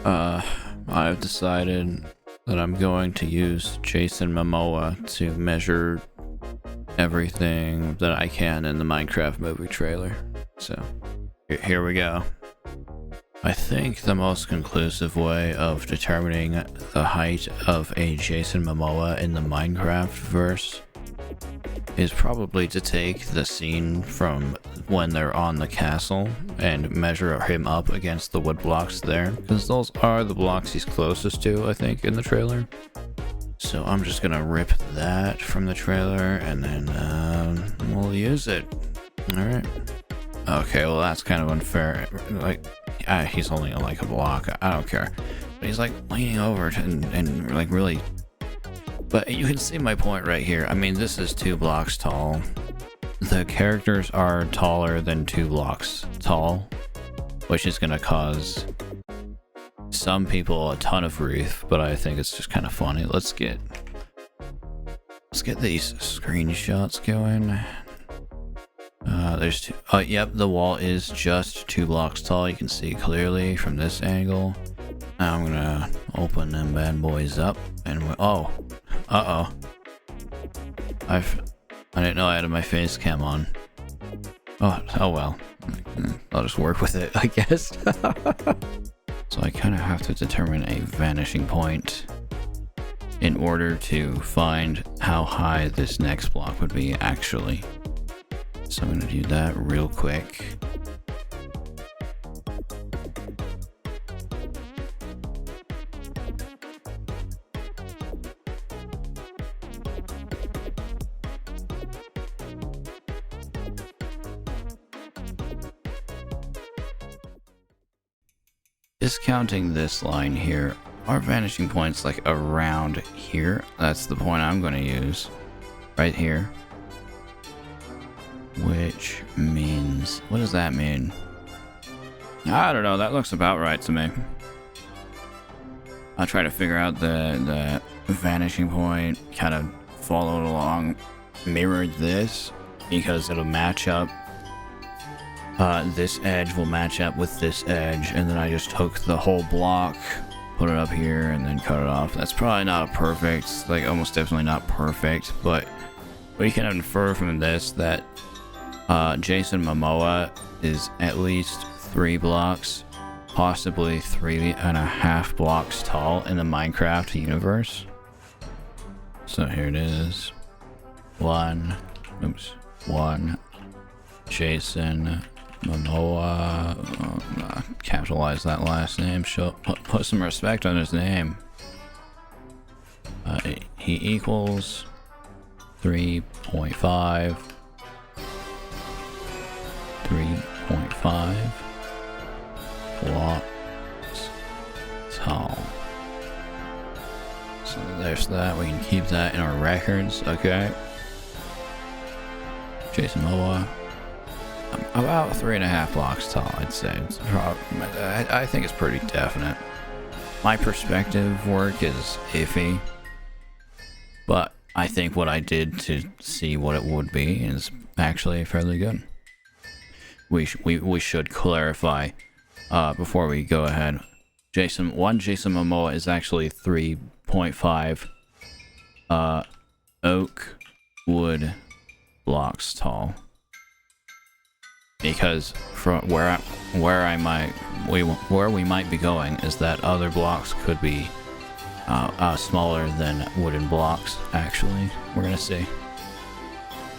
I've decided that I'm going to use Jason Momoa to measure everything that I can in the Minecraft movie trailer. So, here we go. I think the most conclusive way of determining the height of a Jason Momoa in the Minecraft verse is probably to take the scene from when they're on the castle and measure him up against the wood blocks there, because those are the blocks he's closest to, I think, in the trailer. So I'm just gonna rip that from the trailer and then we'll use it. Alright. Okay, well that's kind of unfair. Like, he's only like a block. I don't care. But he's like leaning over and like really... But you can see my point right here. I mean, this is 2 blocks tall. The characters are taller than 2 blocks tall, which is gonna cause some people a ton of grief, but I think it's just kind of funny. Let's get these screenshots going. There's 2. Oh, yep, the wall is just 2 blocks tall. You can see clearly from this angle. Now I'm gonna open them bad boys up, and oh, uh-oh. I didn't know I had my face cam on. Oh well. I'll just work with it, I guess. So I kind of have to determine a vanishing point in order to find how high this next block would be actually. So I'm gonna do that real quick. Discounting this line here, our vanishing point's like around here. That's the point I'm going to use. Right here. Which means... what does that mean? I don't know, that looks about right to me. I'll try to figure out the vanishing point, kind of follow it along, mirror this, because it'll match up. This edge will match up with this edge, and then I just took the whole block, put it up here, and then cut it off. That's probably not a perfect, like almost definitely not perfect, but we can infer from this that Jason Momoa is at least 3 blocks, possibly 3.5 blocks tall in the Minecraft universe. So here it is. 1, Jason Momoa, capitalize that last name, put some respect on his name. He equals 3.5 blocks tall. So there's that, we can keep that in our records, okay? Jason Momoa. About 3.5 blocks tall, I'd say. I think it's pretty definite. My perspective work is iffy, but I think what I did to see what it would be is actually fairly good. We should clarify before we go ahead. Jason Momoa is actually 3.5 oak wood blocks tall. Because from where we might be going is that other blocks could be smaller than wooden blocks. Actually, we're gonna see.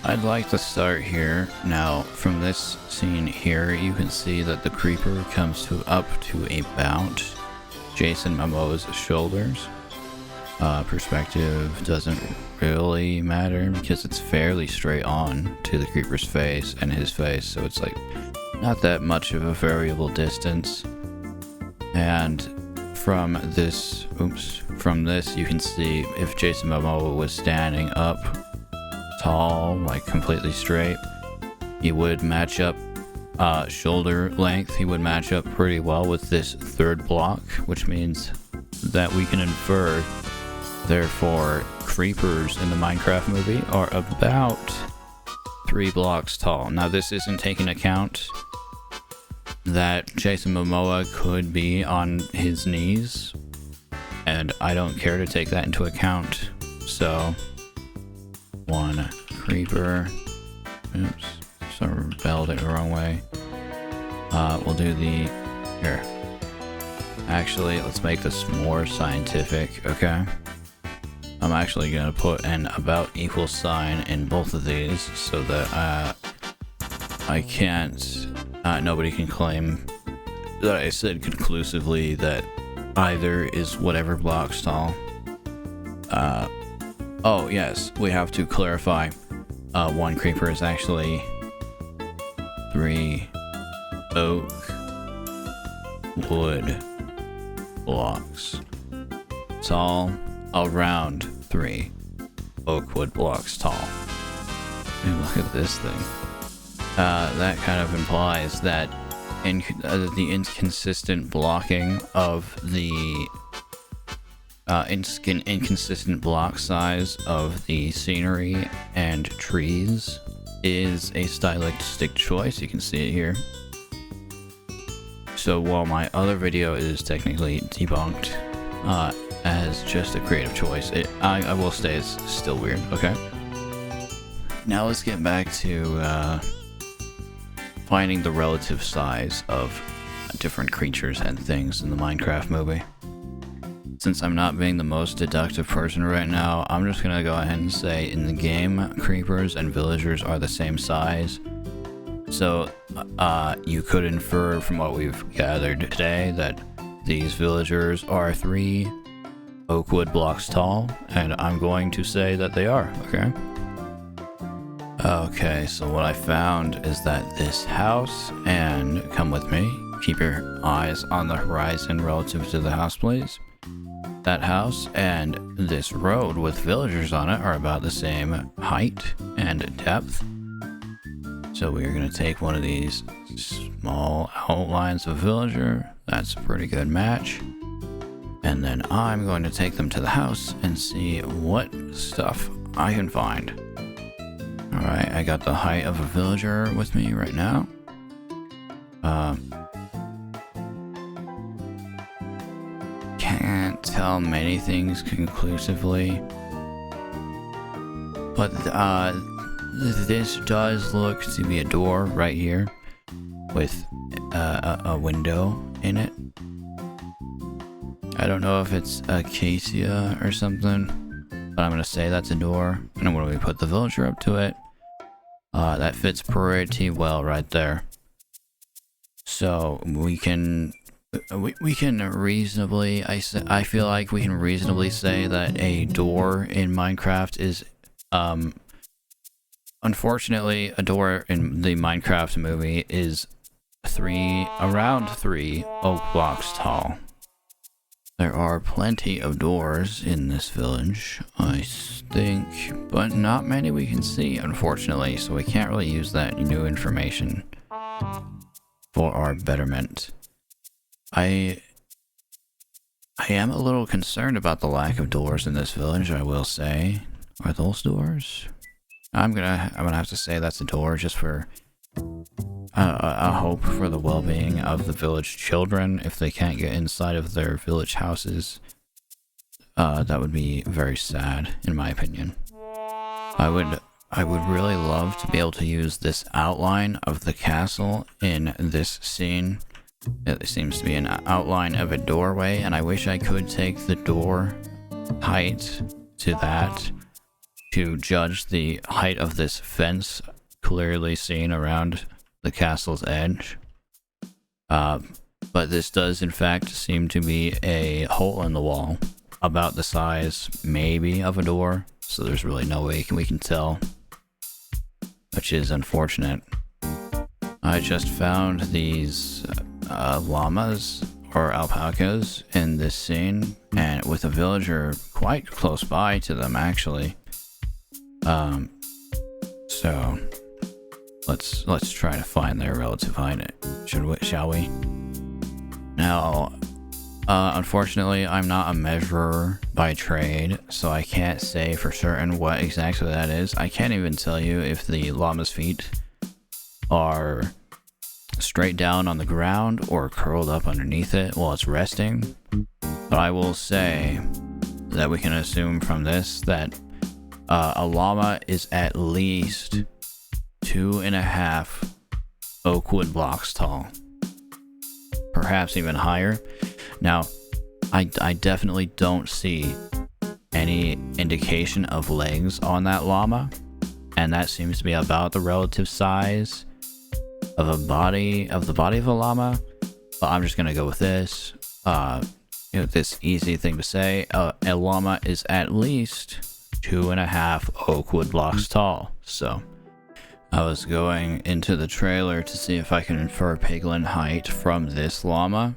I'd like to start here. Now, from this scene here, you can see that the creeper comes up to about Jason Momoa's shoulders. Perspective doesn't really matter because it's fairly straight on to the creeper's face and his face, so it's like not that much of a variable distance. And from this you can see if Jason Momoa was standing up tall, like completely straight, he would match up shoulder length. He would match up pretty well with this 3rd block, which means that we can infer, therefore, creepers in the Minecraft movie are about 3 blocks tall. Now this isn't taking account that Jason Momoa could be on his knees, and I don't care to take that into account. So, one creeper. Oops, sort of spelled it the wrong way. We'll do the... Here. Actually, let's make this more scientific, okay? I'm actually gonna put an about equal sign in both of these so that I can't, nobody can claim that I said conclusively that either is whatever blocks tall. Oh yes, we have to clarify. One creeper is actually 3 oak wood blocks tall, around 3 oak wood blocks tall. Dude, look at this thing. That kind of implies that the inconsistent blocking of the inconsistent block size of the scenery and trees is a stylistic choice. You can see it here. So while my other video is technically debunked as just a creative choice, I will say it's still weird, okay? Now let's get back to finding the relative size of different creatures and things in the Minecraft movie. Since I'm not being the most deductive person right now, I'm just gonna go ahead and say in the game, creepers and villagers are the same size. So you could infer from what we've gathered today that these villagers are 3 oak wood blocks tall, and I'm going to say that they are, okay? Okay, so what I found is that this house, and come with me, keep your eyes on the horizon relative to the house, please. That house and this road with villagers on it are about the same height and depth. So we're going to take one of these small outlines of villager. That's a pretty good match. And then I'm going to take them to the house and see what stuff I can find. Alright, I got the height of a villager with me right now. Can't tell many things conclusively. But this does look to be a door right here with a window in it. I don't know if it's acacia or something, but I'm gonna say that's a door. And when we put the villager up to it, that fits pretty well right there. So we can reasonably, I feel like we can reasonably say that a door in Minecraft is, unfortunately, a door in the Minecraft movie is around 3 oak blocks tall. There are plenty of doors in this village, I think, but not many we can see, unfortunately, so we can't really use that new information for our betterment. I am a little concerned about the lack of doors in this village, I will say. Are those doors? I'm gonna have to say that's a door just for a hope for the well-being of the village children. If they can't get inside of their village houses, that would be very sad, in my opinion. I would really love to be able to use this outline of the castle in this scene. It seems to be an outline of a doorway, and I wish I could take the door height to that to judge the height of this fence clearly seen around the castle's edge. But this does in fact seem to be a hole in the wall about the size maybe of a door, so there's really no way we can tell, which is unfortunate. I just found these llamas or alpacas in this scene, and with a villager quite close by to them actually. So let's try to find their relative height. Shall we? Now, unfortunately, I'm not a measurer by trade, so I can't say for certain what exactly that is. I can't even tell you if the llama's feet are straight down on the ground or curled up underneath it while it's resting. But I will say that we can assume from this that a llama is at least 2.5 oak wood blocks tall. Perhaps even higher. Now, I definitely don't see any indication of legs on that llama, and that seems to be about the relative size of the body of a llama. But I'm just gonna go with this. This easy thing to say. A llama is at least 2.5 oak wood blocks tall. So I was going into the trailer to see if I can infer piglin height from this llama.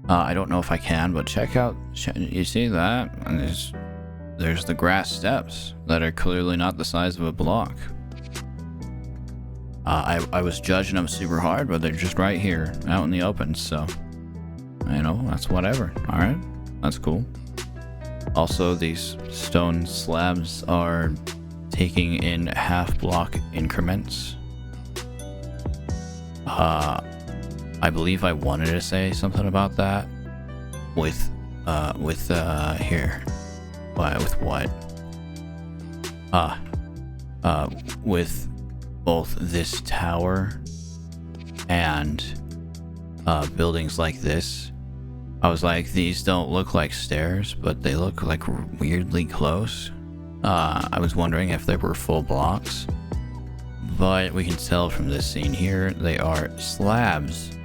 I don't know if I can, but check out. You see that? And there's the grass steps that are clearly not the size of a block. I was judging them super hard, but they're just right here, out in the open. So, that's whatever. All right, that's cool. Also, these stone slabs are taking in half block increments. I believe I wanted to say something about that with here. With what? With both this tower and buildings like this. I was like, these don't look like stairs, but they look like weirdly close. I was wondering if they were full blocks, but we can tell from this scene here, they are slabs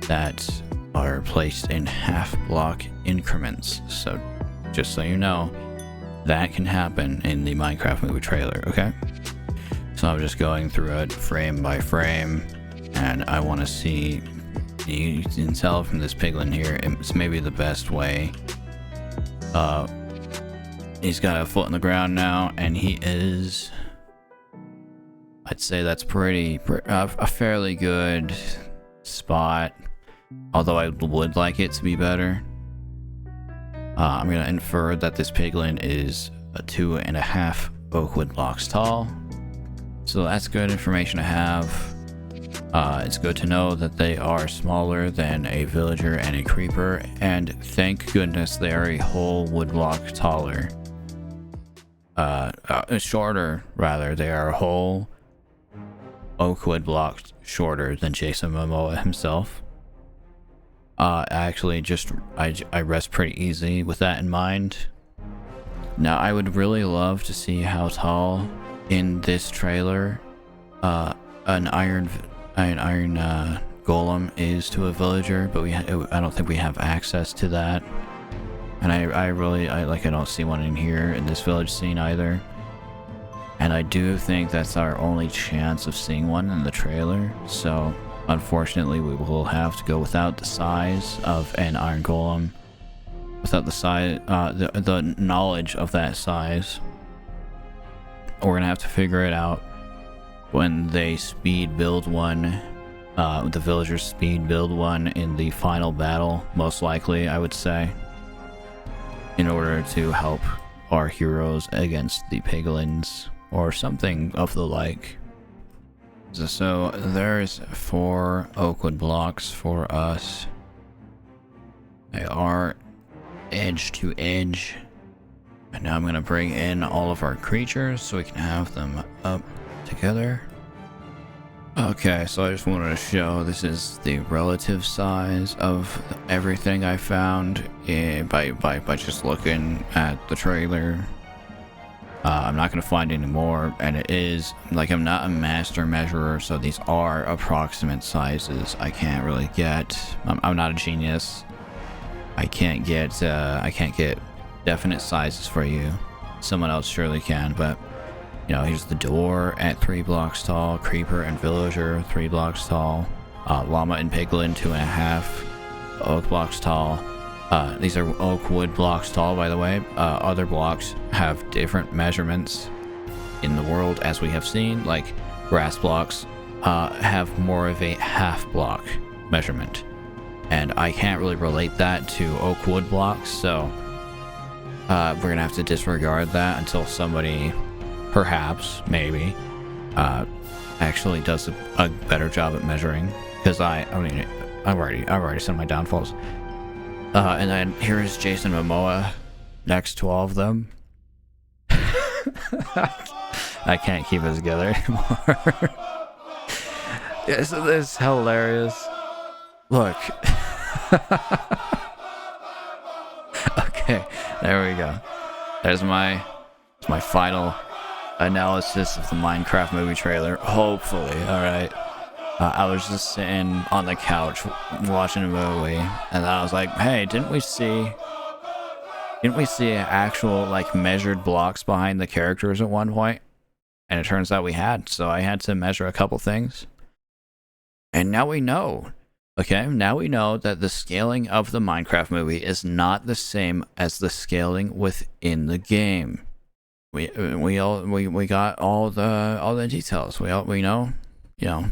that are placed in half block increments. So just so you know, that can happen in the Minecraft movie trailer, okay? So I'm just going through it frame by frame, and I want to see, you can tell from this piglin here, it's maybe the best way. He's got a foot in the ground now, and he is, I'd say that's a fairly good spot, although I would like it to be better. I'm going to infer that this piglin is a 2.5 oak wood blocks tall. So that's good information to have. It's good to know that they are smaller than a villager and a creeper, and thank goodness they are a whole wood block taller. Shorter, rather. They are a whole oak wood block shorter than Jason Momoa himself. Actually, I rest pretty easy with that in mind. Now, I would really love to see how tall in this trailer an iron golem is to a villager, but I don't think we have access to that. And I don't see one in here in this village scene either. And I do think that's our only chance of seeing one in the trailer. So unfortunately, we will have to go without the size of an iron golem, without the size, the knowledge of that size. We're gonna have to figure it out when they speed build one. The villagers speed build one in the final battle, most likely, I would say, in order to help our heroes against the piglins or something of the like. So there's 4 oak wood blocks for us. They are edge to edge. And now I'm going to bring in all of our creatures so we can have them up together. Okay, so I just wanted to show this is the relative size of everything I found by just looking at the trailer. I'm not going to find any more, and it is, like, I'm not a master measurer, so these are approximate sizes. I can't really get, I'm not a genius. I can't get definite sizes for you. Someone else surely can, but, here's the door at 3 blocks tall, creeper and villager 3 blocks tall, llama and piglin 2.5 oak blocks tall. These are oak wood blocks tall, by the way. Other blocks have different measurements in the world, as we have seen. Like, grass blocks have more of a half block measurement. And I can't really relate that to oak wood blocks, so we're going to have to disregard that until somebody, perhaps, maybe, actually does a better job at measuring. because I mean, I've already said my downfalls. And then here is Jason Momoa next to all of them. I can't keep it together anymore. This is hilarious. Look. Okay, there we go. There's my final analysis of the Minecraft movie trailer. Hopefully, all right. I was just sitting on the couch watching a movie, and I was like, "Hey, didn't we see actual like measured blocks behind the characters at one point?" And it turns out we had. So I had to measure a couple things, and now we know. Okay, now we know that the scaling of the Minecraft movie is not the same as the scaling within the game. We got all the details. We know, you know,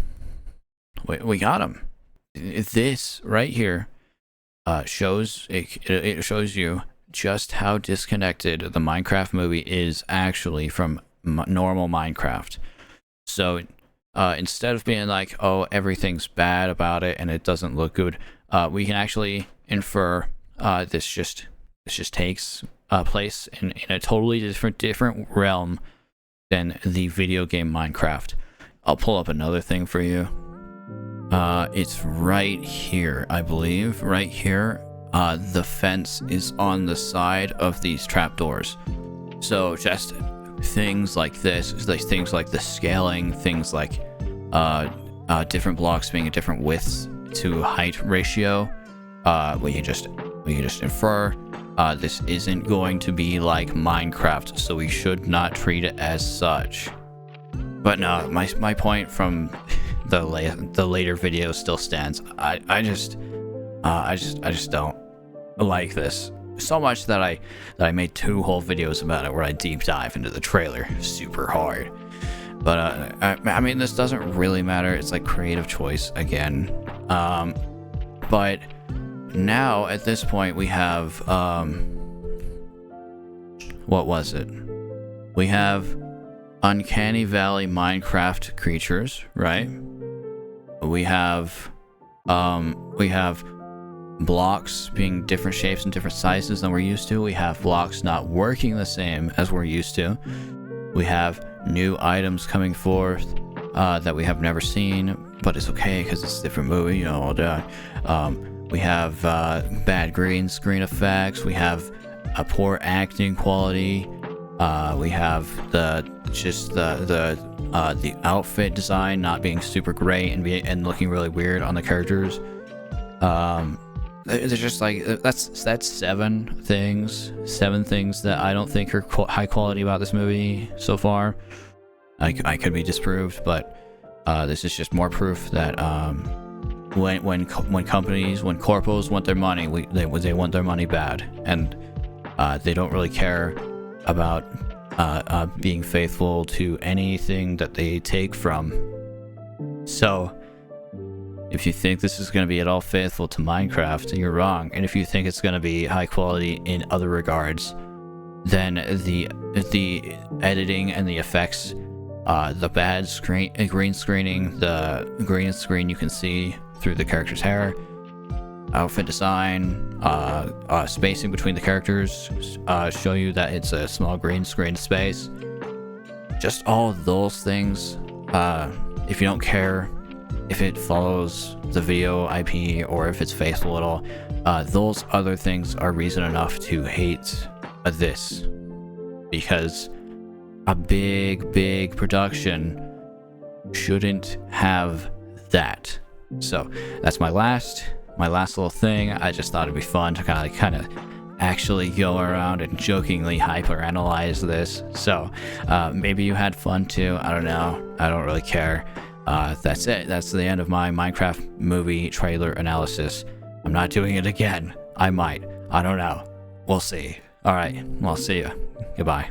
we got them. This right here shows it shows you just how disconnected the Minecraft movie is actually from normal Minecraft. So instead of being like, oh, everything's bad about it and it doesn't look good, we can actually infer this just takes place in a totally different realm than the video game Minecraft. I'll pull up another thing for you. It's right here, I believe. Right here. The fence is on the side of these trapdoors. So just things like this, like things like the scaling, things like different blocks being a different width to height ratio. We can just infer this isn't going to be like Minecraft, so we should not treat it as such. But no, my point from the later video still stands. I just don't like this so much that I made 2 whole videos about it where I deep dive into the trailer super hard. But I mean, this doesn't really matter. It's like creative choice again. But now at this point we have what was it? We have Uncanny Valley Minecraft creatures, right? We have blocks being different shapes and different sizes than we're used to. We have blocks not working the same as we're used to. We have new items coming forth that we have never seen, but it's okay because it's a different movie, you know, all that. We have bad green screen effects. We have a poor acting quality. We have the outfit design not being super great and looking really weird on the characters. There's just like that's 7 things that I don't think are high quality about this movie so far. I could be disproved, but this is just more proof that when corpos want their money, they want their money bad, and they don't really care about being faithful to anything that they take from. So if you think this is going to be at all faithful to Minecraft, you're wrong. And if you think it's going to be high quality in other regards, then the editing and the effects, the bad green screening, the green screen you can see through the character's hair, outfit design, spacing between the characters show you that it's a small green screen space. Just all those things, if you don't care if it follows the video IP or if it's faithful at all, those other things are reason enough to hate this, because a big production shouldn't have that. So that's my last little thing. I just thought it'd be fun to kind of actually go around and jokingly hyper-analyze this. So maybe you had fun too. I don't know. I don't really care. That's it. That's the end of my Minecraft movie trailer analysis. I'm not doing it again. I might. I don't know. We'll see. All right. Well, see ya. Goodbye.